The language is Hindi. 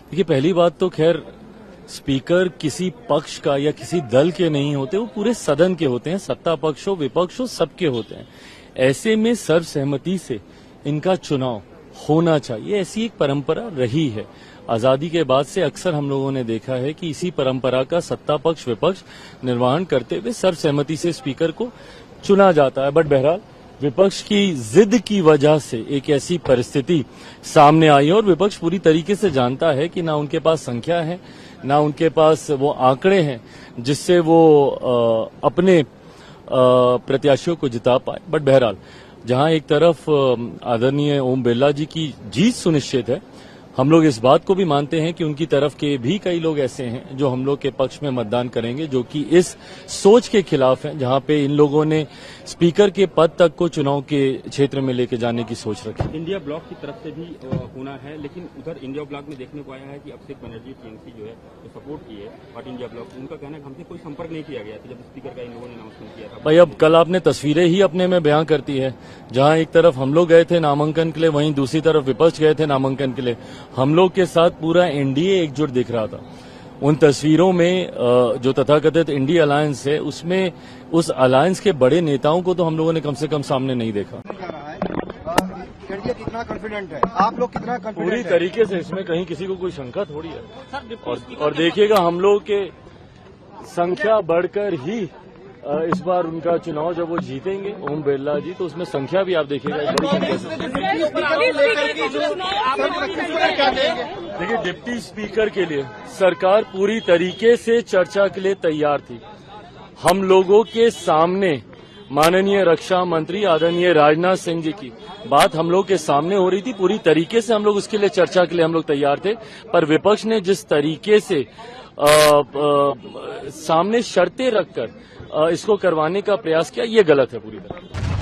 देखिए, पहली बात तो खैर स्पीकर किसी पक्ष का या किसी दल के नहीं होते, वो पूरे सदन के होते हैं। सत्ता पक्ष हो विपक्ष हो सबके होते हैं। ऐसे में सर्वसहमति से इनका चुनाव होना चाहिए, ऐसी एक परंपरा रही है। आजादी के बाद से अक्सर हम लोगों ने देखा है कि इसी परंपरा का सत्ता पक्ष विपक्ष निर्वहन करते हुए सर्वसहमति से स्पीकर को चुना जाता है। बट बहरहाल विपक्ष की जिद की वजह से एक ऐसी परिस्थिति सामने आई है और विपक्ष पूरी तरीके से जानता है कि ना उनके पास संख्या है, ना उनके पास वो आंकड़े हैं जिससे वो अपने प्रत्याशियों को जिता पाए। बट बहरहाल जहां एक तरफ आदरणीय ओम बिरला जी की जीत सुनिश्चित है, हम लोग इस बात को भी मानते हैं कि उनकी तरफ के भी कई लोग ऐसे हैं जो हम लोग के पक्ष में मतदान करेंगे, जो कि इस सोच के खिलाफ हैं जहां पे इन लोगों ने स्पीकर के पद तक को चुनाव के क्षेत्र में लेके जाने की सोच रखी। इंडिया ब्लॉक की तरफ से भी होना है, लेकिन उधर इंडिया ब्लॉक में देखने को आया है कि अभिषेक बनर्जी टीएमसी जो है तो सपोर्ट की है, बट इंडिया ब्लॉक उनका कहना है कि हमसे कोई संपर्क नहीं किया गया था जब स्पीकर का इन लोगों ने अनाउंसमेंट किया था। भाई, अब कल आपने तस्वीरें ही अपने में बयां करती है। जहां एक तरफ हम लोग गए थे नामांकन के लिए, वहीं दूसरी तरफ विपक्ष गए थे नामांकन के लिए। हम लोग के साथ पूरा एनडीए एकजुट दिख रहा था। उन तस्वीरों में जो तथाकथित इंडिया अलायंस है, उसमें उस अलायंस के बड़े नेताओं को तो हम लोगों ने कम से कम सामने नहीं देखा। कितना कॉन्फिडेंट है आप लोग, कितना कॉन्फिडेंट पूरी तरीके से इसमें कहीं किसी को कोई शंका थोड़ी है। और देखिएगा हम लोग के संख्या बढ़कर ही इस बार उनका चुनाव जब वो जीतेंगे ओम बिरला जी, तो उसमें संख्या भी आप देखिएगा एक बड़ी संख्या से। देखिए, डिप्टी स्पीकर के लिए सरकार पूरी तरीके से चर्चा के लिए तैयार थी। हम लोगों के सामने माननीय रक्षा मंत्री आदरणीय राजनाथ सिंह जी की बात हम लोग के सामने हो रही थी। पूरी तरीके से हम लोग उसके लिए चर्चा के लिए हम लोग तैयार थे, पर विपक्ष ने जिस तरीके से सामने शर्तें रखकर इसको करवाने का प्रयास किया, ये गलत है पूरी तरह।